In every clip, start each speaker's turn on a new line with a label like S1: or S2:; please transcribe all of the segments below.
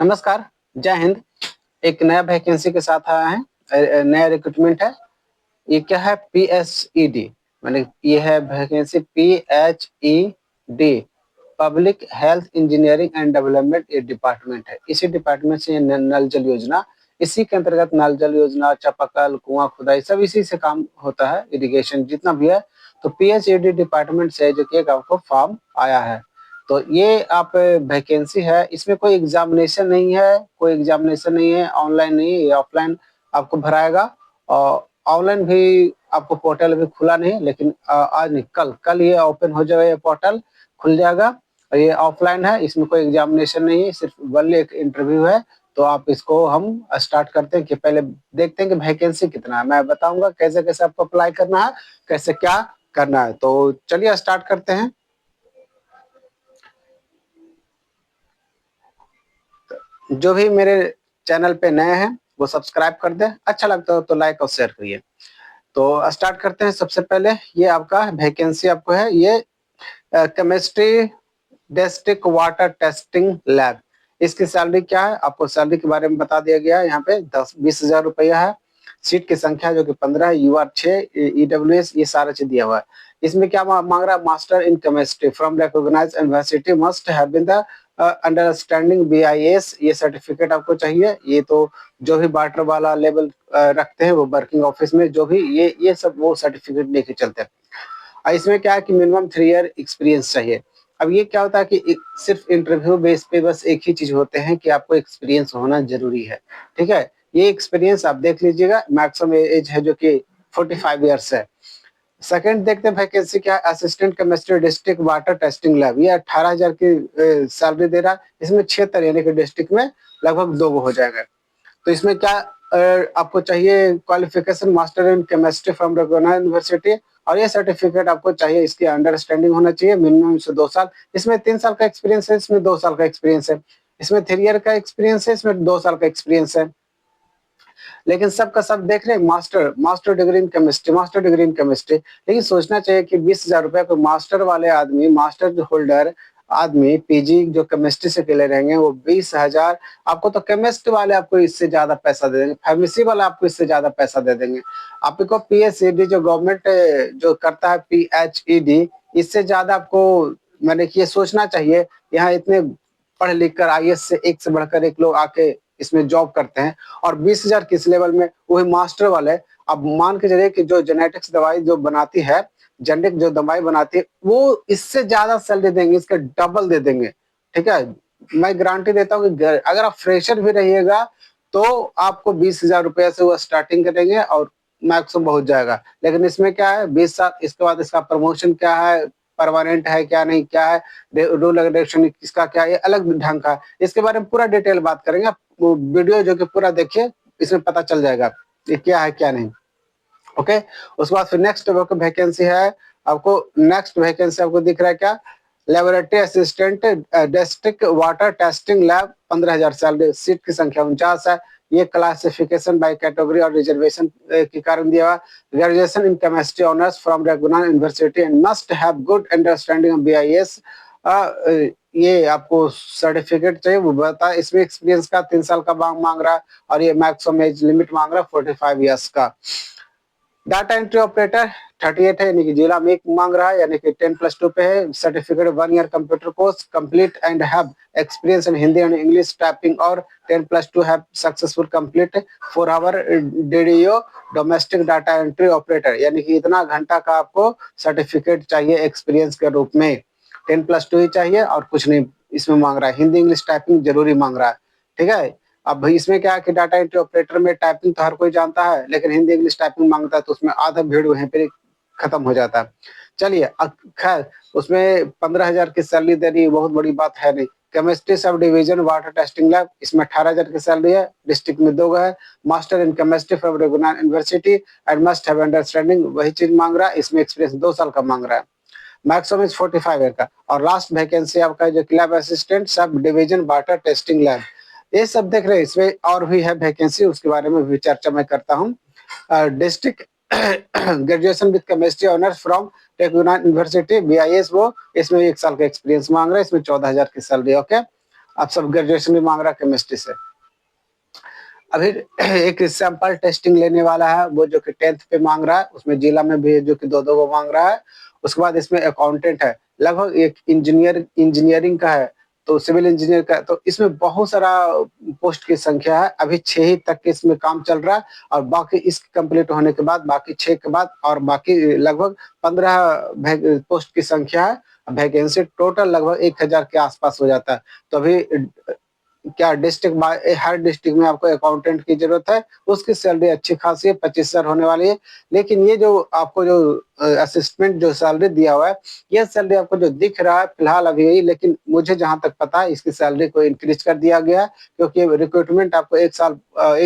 S1: नमस्कार, जय हिंद। एक नया वैकेंसी के साथ आया है, नया रिक्रूटमेंट है। ये क्या है? PSED, माने ये है vacancy PHED, public health engineering and development ये डिपार्टमेंट है। इसी डिपार्टमेंट से नल जल योजना, इसी के अंतर्गत नल जल योजना, चापाकल, कुआं खुदाई सब इसी से काम होता है, इरिगेशन जितना भी है। तो PHED डिपार्टमेंट से जो कि एक आपको फॉर्म आया है, तो ये आप वैकेंसी है, इसमें कोई एग्जामिनेशन नहीं है, ऑनलाइन नहीं है, ये ऑफलाइन आपको भराएगा। और ऑनलाइन भी आपको पोर्टल अभी खुला नहीं, लेकिन आज नहीं, कल ये ओपन हो जाएगा, ये पोर्टल खुल जाएगा। और ये ऑफलाइन है, इसमें कोई एग्जामिनेशन नहीं है, सिर्फ वनली एक इंटरव्यू है। तो आप इसको हम स्टार्ट करते हैं कि पहले देखते हैं कि वैकेंसी कितना है। मैं बताऊंगा कैसे कैसे आपको अप्लाई करना है, कैसे क्या करना है। तो चलिए स्टार्ट करते हैं। जो भी मेरे चैनल पे नए हैं वो सब्सक्राइब कर दें, अच्छा लगता हो तो लाइक और शेयर करिए। तो स्टार्ट करते हैं। सबसे पहले ये आपका वैकेंसी आपको है, ये chemistry district water testing lab. इसकी सैलरी क्या है, आपको सैलरी के बारे में बता दिया गया है। यहाँ पे 10-20 हजार रुपया है। सीट की संख्या जो कि 15 है, UR 6, EWS, ये सारा चीज दिया हुआ है। इसमें क्या मांग रहा है? Master in chemistry from recognised university, must have been the understanding BIS, ये सर्टिफिकेट आपको चाहिए। ये तो जो भी वाटर वाला लेवल रखते हैं वो वर्किंग ऑफिस में, जो भी ये सब वो सर्टिफिकेट लेके चलते हैं। और इसमें क्या है कि मिनिमम 3 ईयर एक्सपीरियंस चाहिए। अब ये क्या होता है कि सिर्फ इंटरव्यू बेस पे बस एक ही चीज होते हैं कि आपको एक्सपीरियंस होना जरूरी है। ठीक है, ये एक्सपीरियंस आप देख लीजिएगा। मैक्सिमम एज है जो कि 45 ईयर्स है। सेकंड देखते हैं वैकेंसी क्या है, assistant chemistry district water testing lab. ये 18 हजार की सैलरी दे रहा है। इसमें 76 यानी कि डिस्ट्रिक्ट में लगभग 2 हो जाएगा। तो इसमें क्या आपको चाहिए? Qualification master in chemistry from regular university, और ये सर्टिफिकेट आपको चाहिए। इसकी अंडरस्टैंडिंग होना चाहिए मिनिमम से 2 साल। इसमें 3 साल का एक्सपीरियंस है, इसमें 2 साल का एक्सपीरियंस है। इसमें 3 ईयर का एक्सपीरियंस है, इसमें 2 साल का एक्सपीरियंस है। लेकिन सबका सब देख रहे हैं master degree in chemistry, master degree in chemistry. लेकिन सोचना चाहिए कि 20 हजार रुपया को मास्टर वाले आदमी, मास्टर जो होल्डर आदमी, PG जो केमिस्ट्री से के ले रहेंगे वो 20 हजार। आपको तो केमिस्ट वाले आपको इससे ज्यादा पैसा दे देंगे, फार्मेसी वाला आपको इससे ज्यादा पैसा दे देंगे। आपको PHED जो गवर्नमेंट जो करता है PHED, इससे ज्यादा आपको मैंने कि ये सोचना चाहिए। यहाँ इतने पढ़ लिख कर IAS से एक से बढ़कर एक लोग आके इसमें जॉब करते हैं, और 20 हजार किस लेवल में, वही मास्टर वाले। अब मान के चलिए कि जो जेनेटिक्स दवाई जो बनाती है, जेनेटिक जो दवाई बनाती है, वो इससे ज्यादा सैलरी देंगे, इसका डबल दे देंगे। ठीक है, मैं गारंटी देता हूँ कि अगर आप फ्रेशर भी रहिएगा तो आपको 20 हजार रुपया से वो स्टार्टिंग करेंगे और मैक्सिमम पहुंच जाएगा। लेकिन इसमें क्या है, 20 साल इसके बाद इसका प्रमोशन क्या है, परमानेंट है क्या नहीं, क्या है रूल रेगुलेशन इसका, क्या ये अलग ढंग का। इसके बारे में पूरा डिटेल बात करेंगे। वो वीडियो जो कि पूरा देखिए, इसमें पता चल जाएगा ये क्या है क्या नहीं। ओके, उसके बाद फिर नेक्स्ट वैकेंसी है। आपको नेक्स्ट वैकेंसी आपको दिख रहा है क्या? Laboratory assistant district water testing lab, 15 हजार सैलरी। सीट की संख्या 49 है। ये क्लासिफिकेशन बाय कैटेगरी और रिजर्वेशन के कारण दिया हुआ। Graduation in chemistry honours from regular university and must have good understanding of BIS। ये आपको सर्टिफिकेट चाहिए, वो बता। इसमें एक्सपीरियंस का 3 साल का मांग रहा है, और ये मैक्सिमम एज लिमिट मांग रहा है 45 ईयर्स का। डाटा एंट्री ऑपरेटर 38 है, यानी कि जिला में एक मांग रहा है, यानी कि 10+2 पे है। Certificate 1 year computer course complete and have experience in Hindi and English typing, और 10+2 have successful complete 4 hour DDO domestic data entry operator, यानी कि इतना घंटा का आपको सर्टिफिकेट चाहिए एक्सपीरियंस के रूप में। 10+2 ही चाहिए और कुछ नहीं इसमें मांग रहा है। हिंदी इंग्लिश टाइपिंग जरूरी मांग रहा है। ठीक है, अब इसमें क्या है कि डाटा एंट्री ऑपरेटर में टाइपिंग तो हर कोई जानता है, लेकिन हिंदी इंग्लिश टाइपिंग मांगता है, तो उसमें आधा भीड़ वहीं पे खत्म हो जाता है। चलिए, खैर उसमें 15 हजार की सैलरी देनी बहुत बड़ी बात है नहीं। Chemistry sub division water testing lab, इसमें 18 हजार की सैलरी है। डिस्ट्रिक्ट में 2 है। Master in chemistry from regular university and must have understanding, वही चीज मांग रहा है। इसमें एक्सपीरियंस 2 साल का मांग रहा है। मैक्सिमम इज 45 ईयर का। और लास्ट वैकेंसी आपका जो lab assistant sub division water testing lab, ये सब देख रहे हैं। इसमें और भी है वैकेंसी, उसके बारे में भी चर्चा मैं करता हूँ। District graduation with chemistry honours from university BIS, वो इसमें 1 साल का एक्सपीरियंस मांग रहे हैं। इसमें 14 हजार की सैलरी। ओके, आप सब ग्रेजुएशन भी मांग रहा है केमिस्ट्री से। अभी एक सैंपल टेस्टिंग लेने वाला है, वो जो कि 10th पे मांग रहा है, उसमें जिला में भी जो कि 2-2 को मांग रहा है। उसके बाद इसमें अकाउंटेंट है, लगभग एक इंजीनियरिंग का है, तो सिविल इंजीनियर का, तो इसमें बहुत सारा पोस्ट की संख्या है। अभी 6 ही तक के इसमें काम चल रहा है, और बाकी इसके कंप्लीट होने के बाद, बाकी 6 के बाद और बाकी लगभग 15 पोस्ट की संख्या है। वैकेंसी टोटल लगभग 1000 के आसपास हो जाता है। तो अभी क्या हर डिस्ट्रिक्ट में आपको अकाउंटेंट की जरूरत है, उसकी सैलरी अच्छी खासी है, 25,000 होने वाली है। लेकिन ये जो आपको जो असिस्टेंट जो सैलरी दिया हुआ है, ये सैलरी आपको जो दिख रहा है फिलहाल अभी यही, लेकिन मुझे जहां तक पता है इसकी सैलरी को इंक्रीज कर दिया गया है, क्योंकि रिक्रूटमेंट आपको 1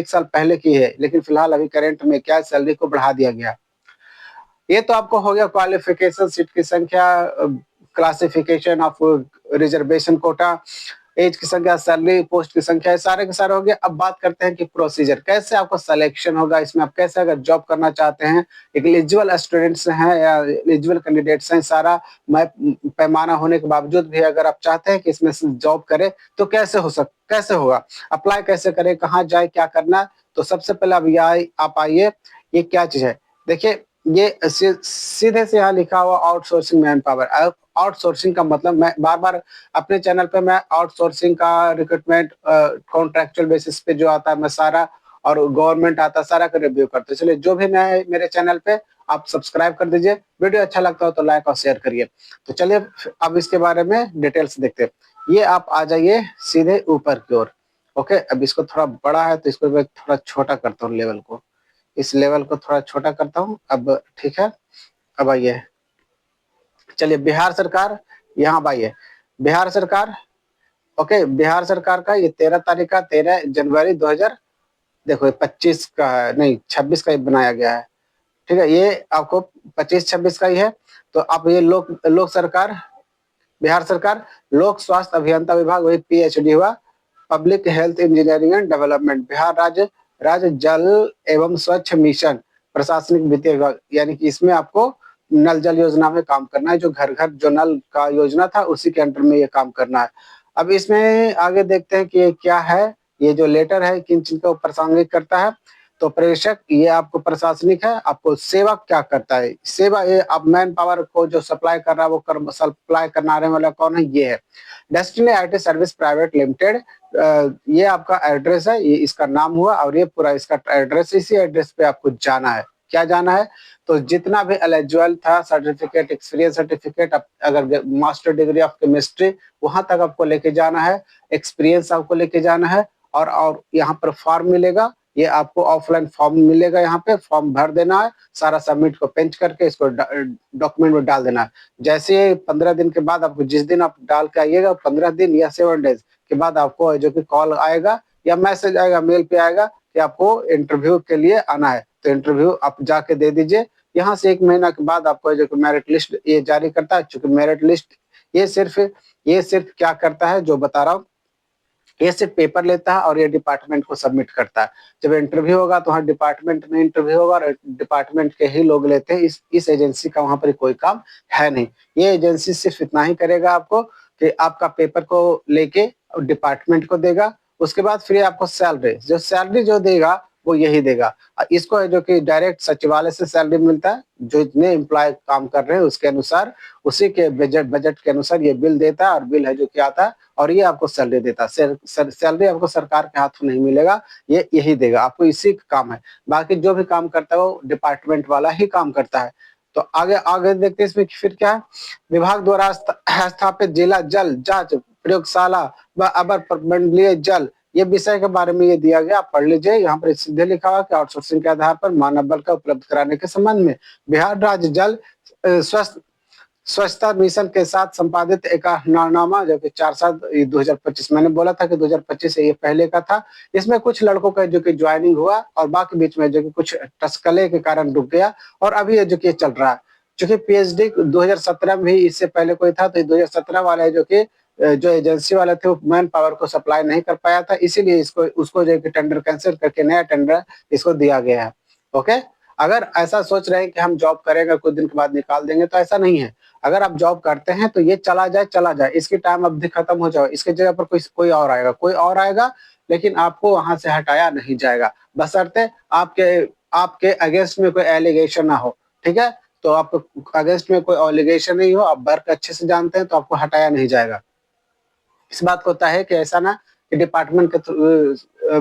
S1: साल पहले की है, लेकिन फिलहाल अभी करंट में क्या सैलरी को बढ़ा दिया गया। ये तो आपको हो गया क्वालिफिकेशन, सीट की संख्या, classification of reservation quota, age की संख्या, सैलरी, पोस्ट की संख्या, सारे के सारे हो गए। अब बात करते हैं कि प्रोसीजर कैसे आपको सिलेक्शन होगा, इसमें आप कैसे अगर जॉब करना चाहते हैं, एक एलिजिबल स्टूडेंट्स हैं या एलिजिबल कैंडिडेट्स हैं, सारा पैमाना होने के बावजूद भी अगर आप चाहते हैं कि इसमें जॉब करें, तो कैसे होगा, अप्लाई कैसे करें, कहाँ जाए, क्या करना है। तो सबसे पहले अब आप आइए, ये क्या चीज है देखिए, ये सीधे से यहाँ लिखा हुआ आउटसोर्सिंग मैन पावर। आउटसोर्सिंग का मतलब, मैं बार बार अपने चैनल पे मैं आउटसोर्सिंग का रिक्रूटमेंट कॉन्ट्रेक्चुअल बेसिस पे जो आता है मैं सारा, और गवर्नमेंट आता है सारा का रिव्यू करते हैं। चलिए, जो भी नया है मेरे चैनल पे, आप सब्सक्राइब कर दीजिए, वीडियो अच्छा लगता हो तो लाइक और शेयर करिए। तो चलिए अब इसके बारे में डिटेल्स देखते हैं। ये आप आ जाइए सीधे ऊपर की ओर। ओके, अब इसको थोड़ा बड़ा है तो इसको मैं थोड़ा छोटा करता हूँ, लेवल को, इस लेवल को थोड़ा छोटा करता हूँ। अब ठीक है, अब आइए, चलिए बिहार सरकार, यहाँ अब आइए, बिहार सरकार। ओके, बिहार सरकार का ये 13 तारीख का, 13 जनवरी 2000, देखो ये 25 का है, नहीं 26 का ही बनाया गया है। ठीक है, ये आपको 25-26 का ही है। तो आप ये लोक सरकार, बिहार सरकार, लोक स्वास्थ्य अभियंता विभाग, वही पीएचडी हुआ, public health engineering and development, Bihar राज्य जल एवं स्वच्छ मिशन प्रशासनिक वित्तीय विभाग, यानी कि इसमें आपको नल जल योजना में काम करना है, जो घर घर जो नल का योजना था उसी के अंडर में ये काम करना है। अब इसमें आगे देखते हैं कि ये क्या है, ये जो लेटर है किन चीज को प्रासंगिक करता है। तो प्रेषक, ये आपको प्रशासनिक है, आपको सेवा क्या करता है, सेवा, ये आप मैन पावर को जो सप्लाई कर रहा है, वो सप्लाई करने वाला कौन है, ये है destiny IT service private limited. ये आपका एड्रेस है, ये इसका नाम हुआ, और ये पूरा इसका एड्रेस, इसी एड्रेस पे आपको जाना है। क्या जाना है, तो जितना भी एलिजिबल था सर्टिफिकेट, एक्सपीरियंस सर्टिफिकेट, अगर मास्टर डिग्री ऑफ केमिस्ट्री, वहां तक आपको लेके जाना है, एक्सपीरियंस आपको लेके जाना है। और यहाँ पर फॉर्म मिलेगा, ये आपको ऑफलाइन फॉर्म मिलेगा, यहाँ पे फॉर्म भर देना है, सारा सबमिट को पेंच करके इसको डॉक्यूमेंट में डाल देना है। जैसे 15 दिन के बाद आपको, जिस दिन आप डाल के आइएगा, 15 दिन या 7 डेज के बाद आपको जो कि कॉल आएगा या मैसेज आएगा, मेल पे आएगा कि आपको इंटरव्यू के लिए आना है। तो इंटरव्यू आप जाके दे दीजिए। यहाँ से 1 महीना के बाद आपको जो कि मेरिट लिस्ट ये जारी करता है। चूंकि मेरिट लिस्ट ये सिर्फ क्या करता है, जो बता रहा हूँ, ये सिर्फ पेपर लेता है और ये डिपार्टमेंट को सबमिट करता है। जब इंटरव्यू होगा तो हर डिपार्टमेंट में इंटरव्यू होगा, और डिपार्टमेंट के ही लोग लेते हैं। इस एजेंसी का वहां पर कोई काम है नहीं। ये एजेंसी सिर्फ इतना ही करेगा आपको कि आपका पेपर को लेके डिपार्टमेंट को देगा। उसके बाद फिर आपको सैलरी जो देगा वो यही देगा। इसको है जो कि डायरेक्ट सचिवालय से सैलरी मिलता है, जो इतने एम्प्लॉय काम कर रहे हैं उसके अनुसार, उसी के बजट के अनुसार ये बिल देता है, और बिल है जो कि आता है और ये आपको सैलरी देता है। सैलरी आपको सरकार के हाथों नहीं मिलेगा, ये यही देगा आपको, इसी का काम है। बाकी जो भी काम करता है वो डिपार्टमेंट वाला ही काम करता है। तो आगे आगे देखते हैं इसमें फिर क्या है। विभाग द्वारा स्थापित जिला जल जांच प्रयोगशाला व अवर प्रमंडलीय जल, ये विषय के बारे में ये दिया गया, आप पढ़ लीजिए। यहाँ पर सीधे लिखा हुआ कि आउटसोर्सिंग के आधार पर मानव बल का उपलब्ध कराने के संबंध में बिहार राज्य जल स्वच्छता मिशन के साथ संपादित एक ऐलाननामा, जो कि 4/7/2025, मैंने बोला था कि 2025 से ये पहले का था। इसमें कुछ लड़कों का जो कि ज्वाइनिंग हुआ, और बाकी बीच में जो कि कुछ टस्कले के कारण रुक गया, और अभी ये जो कि चल रहा है। चूंकि पीएचडी 2017 में भी इससे पहले कोई था, तो 2017 वाले जो कि जो एजेंसी वाले थे वो मैन पावर को सप्लाई नहीं कर पाया था, इसीलिए उसको जो कि टेंडर कैंसिल करके नया टेंडर इसको दिया गया है। ओके, अगर ऐसा सोच रहे हैं कि हम जॉब करेंगे कुछ दिन के बाद निकाल देंगे, तो ऐसा नहीं है। अगर आप जॉब करते हैं तो ये चला जाए, इसकी टाइम अवधि खत्म हो जाए, इसकी जगह पर कोई और आएगा, लेकिन आपको वहां से हटाया नहीं जाएगा, बशर्ते आपके आपके अगेंस्ट में कोई एलिगेशन ना हो। ठीक है, तो आपको अगेंस्ट में कोई एलिगेशन नहीं हो, आप वर्क अच्छे से जानते हैं, तो आपको हटाया नहीं जाएगा। इस बात को होता है कि ऐसा ना कि डिपार्टमेंट के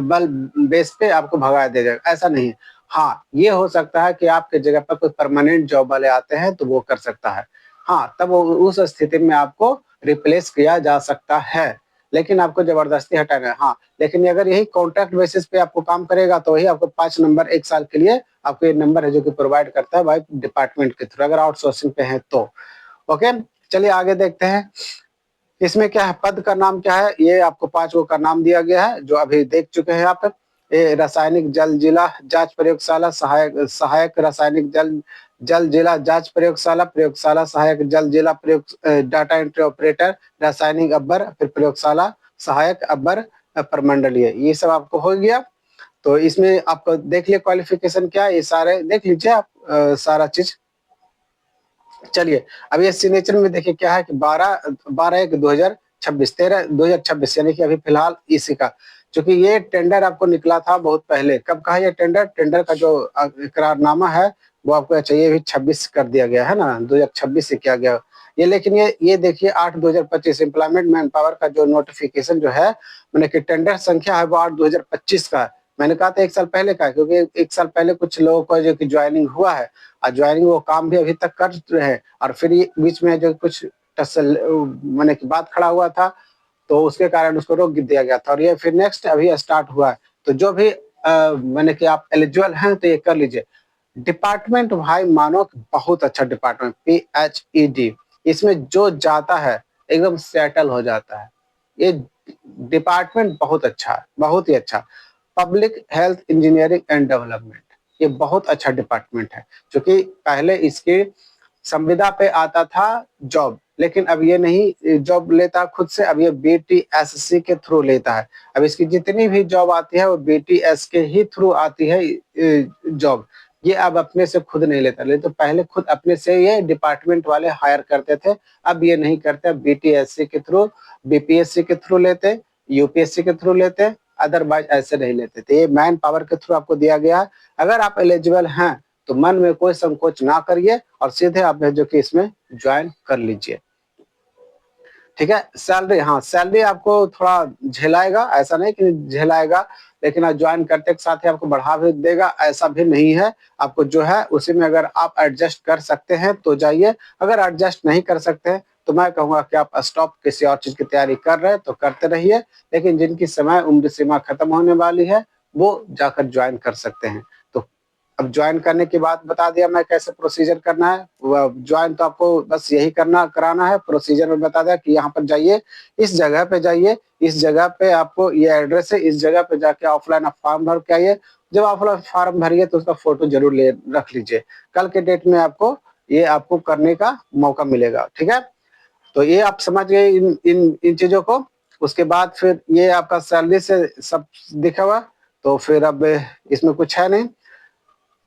S1: बल बेस पे आपको भगा दिया जाएगा, ऐसा नहीं है। हाँ, ये हो सकता है कि आपके जगह पर कोई परमानेंट जॉब वाले आते हैं, तो वो कर सकता है। हाँ, तब उस स्थिति में आपको रिप्लेस किया जा सकता है, लेकिन आपको जबरदस्ती हटाना है। हाँ, लेकिन अगर यही कॉन्ट्रैक्ट बेसिस पे आपको काम करेगा, तो वही आपको 5 नंबर 1 साल के लिए आपको ये नंबर है जो कि प्रोवाइड करता है भाई डिपार्टमेंट के थ्रू, अगर आउटसोर्सिंग पे है तो। ओके, चलिए आगे देखते हैं। इसमें क्या है, पद का नाम क्या है, ये आपको 5 गो का नाम दिया गया है, जो अभी देख चुके हैं आप। ये रासायनिक जल जिला जांच प्रयोगशाला, सहायक रासायनिक जल जिला जांच प्रयोगशाला, प्रयोगशाला सहायक जल जिला डाटा एंट्री ऑपरेटर, रासायनिक अब्बर, फिर प्रयोगशाला सहायक अब्बर प्रमंडलीय, ये सब आपको हो गया। तो इसमें आपको देख लिया क्वालिफिकेशन क्या है, ये सारे देख लीजिए आप, सारा चीज। चलिए, अब ये सिग्नेचर में देखिए क्या है कि 12/1/2026, 13/2026, यानी कि अभी फिलहाल इसी का, क्योंकि ये टेंडर आपको निकला था बहुत पहले। कब का है ये टेंडर का जो इकरारनामा है, वो आपको चाहिए भी 26 कर दिया गया है ना, 2026 से किया गया ये। लेकिन ये देखिए 8/2025 एम्प्लॉयमेंट मैन पावर का जो नोटिफिकेशन जो है, मैंने कि टेंडर संख्या है वो 8/2025 का है। मैंने कहा था 1 साल पहले का, क्योंकि 1 साल पहले कुछ लोगों का जो कि ज्वाइनिंग हुआ है, और ज्वाइनिंग वो काम भी अभी तक कर रहे हैं, और फिर ये बीच में जो कुछ टसल मैंने की बात खड़ा हुआ था, तो उसके कारण उसको रोक दिया गया था, और ये फिर नेक्स्ट अभी स्टार्ट हुआ है। तो जो भी मैंने कि आप एलिजिबल हैं तो ये कर लीजिए। डिपार्टमेंट भाई मानो कि बहुत अच्छा डिपार्टमेंट, PHED, इसमें जो जाता है एकदम सेटल हो जाता है। ये डिपार्टमेंट बहुत अच्छा है, बहुत ही अच्छा। Public health engineering and development, ये बहुत अच्छा डिपार्टमेंट है, क्योंकि पहले इसके संविदा पे आता था जॉब, लेकिन अब ये नहीं जॉब लेता खुद से, अब ये BTSC के थ्रू लेता है। अब इसकी जितनी भी जॉब आती है वो BTS के ही थ्रू आती है जॉब। ये अब अपने से खुद नहीं लेता, तो पहले खुद अपने से ये डिपार्टमेंट वाले हायर करते थे, अब ये नहीं करते, BTSC के थ्रू, BPSC के थ्रू लेते, UPSC के थ्रू लेते, अदरवाइज ऐसे नहीं लेते। तो ये मैन पावर के थ्रू आपको दिया गया है। अगर आप एलिजिबल हैं तो मन में कोई संकोच ना करिए, और सीधे आप जो कि इसमें ज्वाइन कर लीजिए। ठीक है, सैलरी, हाँ सैलरी आपको थोड़ा झेलाएगा, ऐसा नहीं कि झेलाएगा, लेकिन आप ज्वाइन करते के साथ ही आपको बढ़ा भी देगा, ऐसा भी नहीं है। आपको जो है उसी में अगर आप एडजस्ट कर सकते हैं तो जाइए, अगर एडजस्ट नहीं कर सकते हैं तो मैं कहूंगा कि आप स्टॉप किसी और चीज की तैयारी कर रहे हैं तो करते रहिए, लेकिन जिनकी समय उम्र सीमा खत्म होने वाली है वो जाकर ज्वाइन कर सकते हैं। तो अब ज्वाइन करने की बात बता दिया मैं, कैसे प्रोसीजर करना है। ज्वाइन तो आपको बस यही कराना है, प्रोसीजर में बता दिया कि यहाँ पर जाइए, इस जगह पे जाइए, इस जगह पे आपको ये एड्रेस है, इस जगह पे जाके ऑफलाइन आप फॉर्म भर के आइए। जब ऑफलाइन फॉर्म भरिए तो उसका फोटो जरूर ले रख लीजिए, कल के डेट में आपको करने का मौका मिलेगा। ठीक है, तो ये आप समझ गए इन चीजों को। उसके बाद फिर ये आपका सैलरी से सब दिखा हुआ, तो फिर अब इसमें कुछ है नहीं,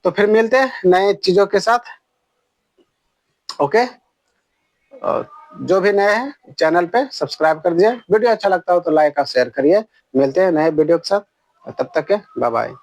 S1: तो फिर मिलते हैं नए चीजों के साथ। ओके, जो भी नए हैं चैनल पे सब्सक्राइब कर दीजिए, वीडियो अच्छा लगता हो तो लाइक और शेयर करिए। मिलते हैं नए वीडियो के साथ, तब तक के बाय बाय।